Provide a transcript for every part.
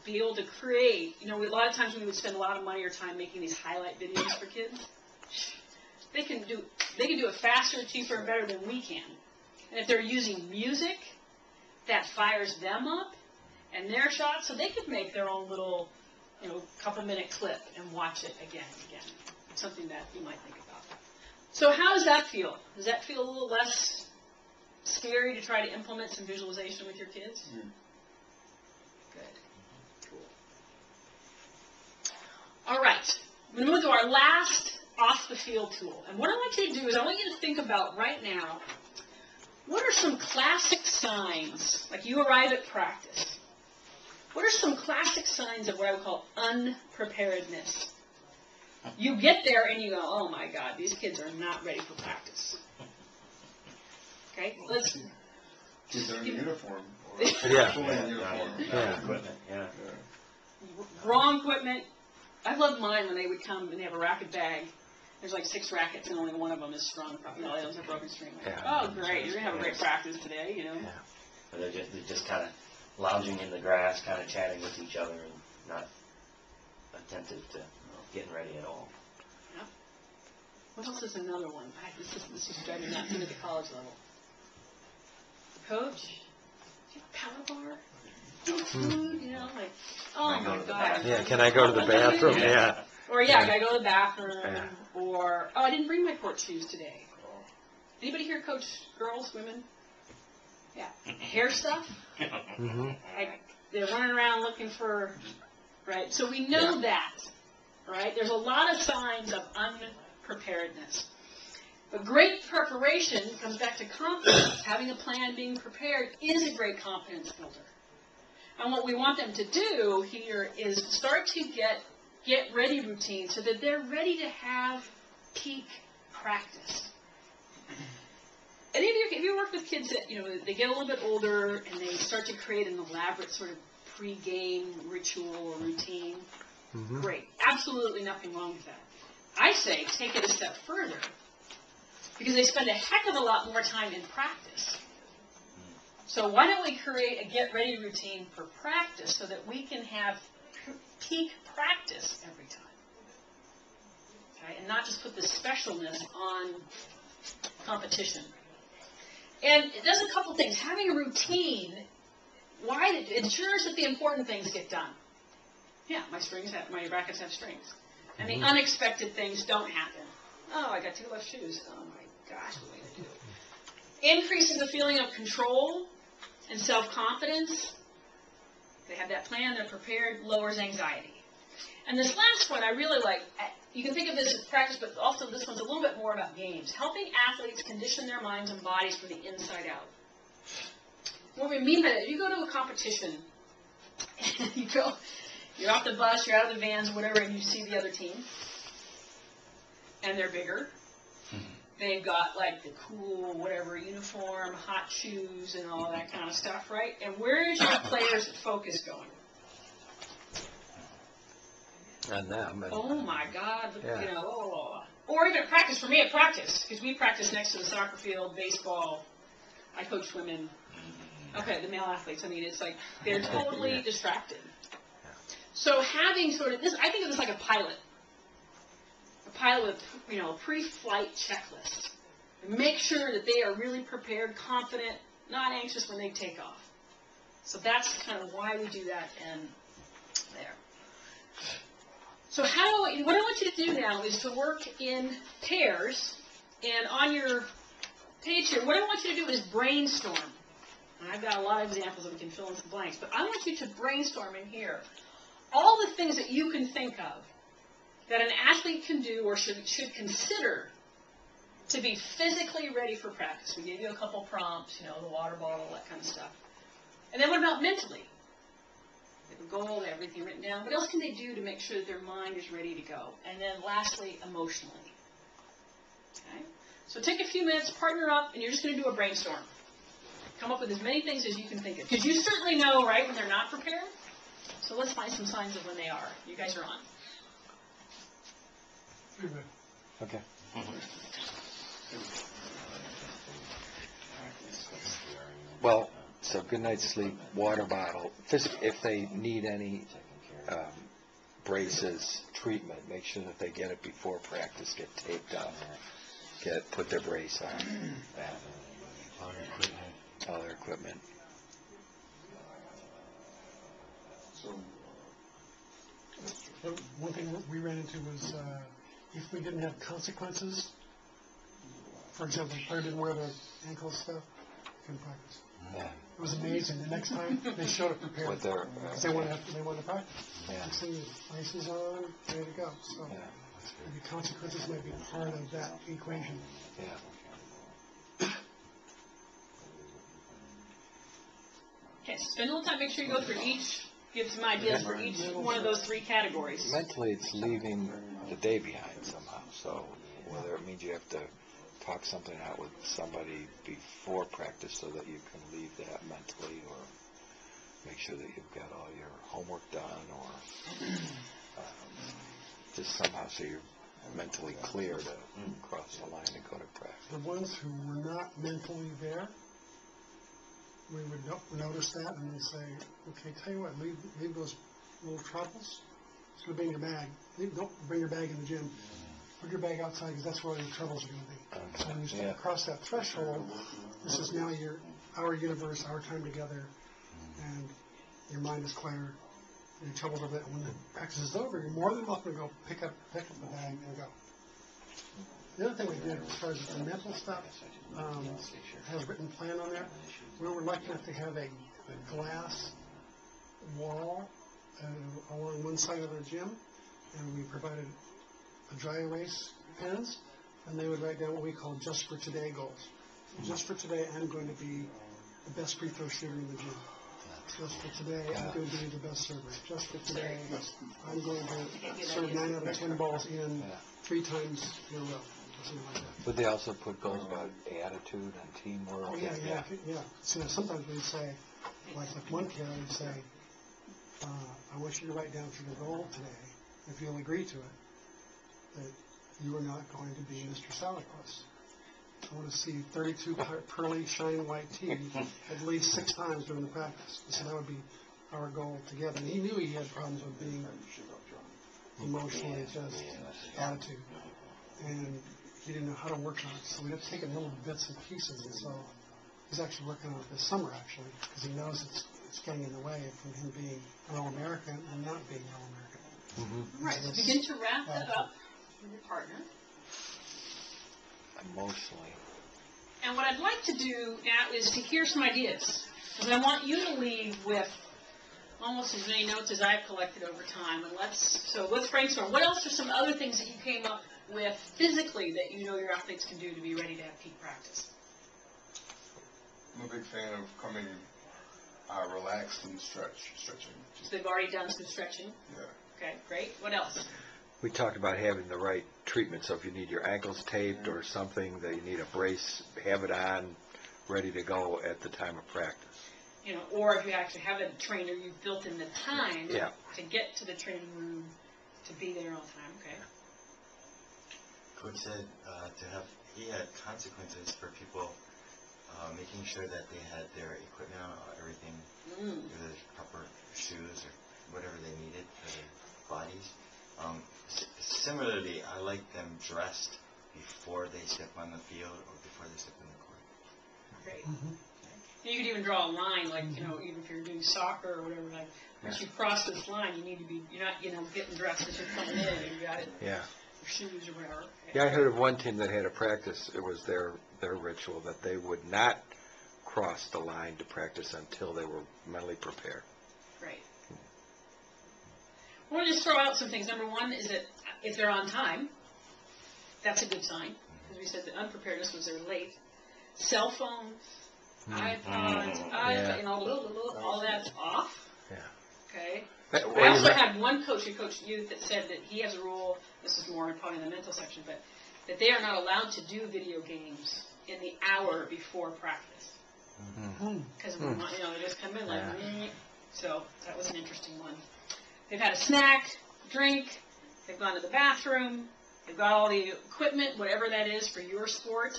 be able to create, you know, a lot of times we would spend a lot of money or time making these highlight videos for kids. They can do it faster, cheaper, and better than we can. And if they're using music, that fires them up and their shots, so they could make their own little, you know, couple-minute clip and watch it again and again. Something that you might think about. So how does that feel? Does that feel a little less scary to try to implement some visualization with your kids? Mm. Good. Cool. All right. I'm going to move to our last off-the-field tool. And what I want you to do is I want you to think about right now, what are some classic signs, like you arrive at practice, what are some classic signs of what I would call unpreparedness? You get there and you go, oh my God, these kids are not ready for practice. Okay, let's. Kids are in uniform. Yeah. Wrong equipment. I loved mine when they would come and they have a racket bag. There's like 6 rackets and only one of them is strung. You know, the others are broken string. Like, oh, great, you're gonna have a great practice today, you know. Yeah. But they're just kind of lounging in the grass, kind of chatting with each other, and not attentive to getting ready at all. Yeah. What else is another one? This is driving me nuts, even at the college level. Coach, do you have a power bar? Do you have food? You know, like, oh my God. Yeah, can I go to the bathroom? Yeah. Or I gotta go to the bathroom. Yeah. Or I didn't bring my court shoes today. Anybody here coach girls, women? Yeah. Hair stuff. Mm-hmm. Like they're running around looking for, right? So we know that, right? There's a lot of signs of unpreparedness. But great preparation comes back to confidence. Having a plan, being prepared is a great confidence builder. And what we want them to do here is start to get ready routine so that they're ready to have peak practice. Any of you, if you work with kids that, you know, they get a little bit older and they start to create an elaborate sort of pre-game ritual or routine, great. Absolutely nothing wrong with that. I say take it a step further because they spend a heck of a lot more time in practice. So why don't we create a get-ready routine for practice so that we can have peak practice every time? Okay? And not just put the specialness on competition. And it does a couple things. Having a routine, it ensures that the important things get done. Yeah, my rackets have strings. And the unexpected things don't happen. Oh, I got 2 left shoes. Oh my gosh, what am I going to do? Increases the feeling of control and self-confidence. They have that plan, they're prepared, lowers anxiety. And this last one I really like. You can think of this as practice, but also this one's a little bit more about games. Helping athletes condition their minds and bodies from the inside out. What we mean by that, you go to a competition, and you're off the bus, you're out of the vans, whatever, and you see the other team, and they're bigger. They've got like the cool whatever uniform, hot shoes, and all that kind of stuff, right? And where is your players' focus going? On them. Oh my God! You know, or even at practice. For me, at practice, because we practice next to the soccer field, baseball. I coach women. Okay, the male athletes. I mean, it's like they're totally distracted. So having sort of this, I think of this like a pilot. A pilot with, you know, a pre-flight checklist. And make sure that they are really prepared, confident, not anxious when they take off. So that's kind of why we do that and there. So what I want you to do now is to work in pairs. And on your page here, what I want you to do is brainstorm. And I've got a lot of examples that we can fill in some blanks. But I want you to brainstorm in here all the things that you can think of that an athlete can do or should consider to be physically ready for practice. We gave you a couple prompts, you know, the water bottle, that kind of stuff. And then what about mentally? They have a goal, they have everything written down. What else can they do to make sure that their mind is ready to go? And then lastly, emotionally. Okay? So take a few minutes, partner up, and you're just going to do a brainstorm. Come up with as many things as you can think of. Because you certainly know, right, when they're not prepared. So let's find some signs of when they are. You guys are on. Okay. Well, So good night's sleep, water bottle. If they need any braces, treatment, make sure that they get it before practice, get taped up, put their brace on, all their equipment. So, One thing we ran into was if we didn't have consequences, for example, the player didn't wear the ankle stuff, couldn't practice. Yeah. It was amazing. The next time they showed up prepared. With their, 'Cause they wanted to practice. Yeah. Next thing, braces on, ready to go. So Yeah. maybe consequences might be part of that equation. Yeah. Okay, so spend a little time, make sure you go through each, give some ideas for each one of those three categories. Mentally, it's leaving the day behind somehow. So whether it means you have to talk something out with somebody before practice so that you can leave that mentally, or make sure that you've got all your homework done, or just somehow so you're mentally clear to cross the line and go to practice. The ones who were not mentally there, we would notice that and then say, okay, tell you what, leave those little troubles. It's going to be in your bag. Don't bring your bag in the gym. Put your bag outside because that's where all your troubles are going to be. So when you start across that threshold, this is now our universe, our time together, and your mind is clear, your troubles are there. And when the practice is over, you're more than welcome to go pick up the bag and go. The other thing we did as far as the mental stuff, has a written plan on there. We were lucky enough to have a glass wall along one side of the gym, and we provided a dry erase pens, and they would write down what we call just for today goals. Just for today, I'm going to be the best free throw shooter in the gym. Just for today, I'm going to be the best server. Just for today, I'm going to serve 9 out of 10 balls in 3 times in a row. Something like that. Would they also put goals about attitude and teamwork? Oh, yeah. So sometimes we'd say, like one kid, I would say, I want you to write down for your goal today, if you'll agree to it, that you are not going to be Mr. Sourpuss. I want to see 32 pearly, shine white teeth at least 6 times during the practice. So that would be our goal together. And he knew he had problems with being emotionally just attitude. And he didn't know how to work on it. So we had to take it in little bits and pieces. And so he's actually working on it this summer, actually, because he knows it's getting in the way from him being an All-American and not being an All-American. Mm-hmm. Right, so begin to wrap that up with your partner. Emotionally. And what I'd like to do now is to hear some ideas. Because I want you to leave with almost as many notes as I've collected over time. And let's brainstorm. What else are some other things that you came up with physically that you know your athletes can do to be ready to have peak practice? I'm a big fan of coming relaxed and stretching. So they've already done some stretching. Yeah. Okay, great. What else? We talked about having the right treatment, so if you need your ankles taped or something, that you need a brace, have it on, ready to go at the time of practice. You know, or if you actually have a trainer, you've built in the time Yeah. to get to the training room to be there all the time. Okay. Coach said he had consequences for people making sure that they had their equipment on, everything, the proper shoes or whatever they needed for their bodies. Similarly, I like them dressed before they step on the field or before they step on the court. Great. You could even draw a line, like, you know, even if you're doing soccer or whatever, like, once you cross this line, you need to be, you're not, getting dressed as you're coming in, you got it, Yeah. your shoes or whatever. Okay. Yeah, I heard of one team that had a practice. It was their ritual that they would not cross the line to practice until they were mentally prepared. Great. I want to just throw out some things. Number one is that if they're on time, that's a good sign. As we said, the unpreparedness was they're late. Cell phones, iPods, all that's off. Yeah. Okay. Well, I also had one coach who coached youth that said that he has a rule, this is more probably in the mental section, but that they are not allowed to do video games in the hour before practice. Because, they just come in like, so that was an interesting one. They've had a snack, drink, they've gone to the bathroom, they've got all the equipment, whatever that is for your sport.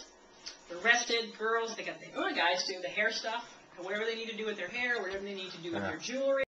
They're rested, girls, they got the guys do the hair stuff, whatever they need to do with their hair, whatever they need to do with Yeah. their jewelry.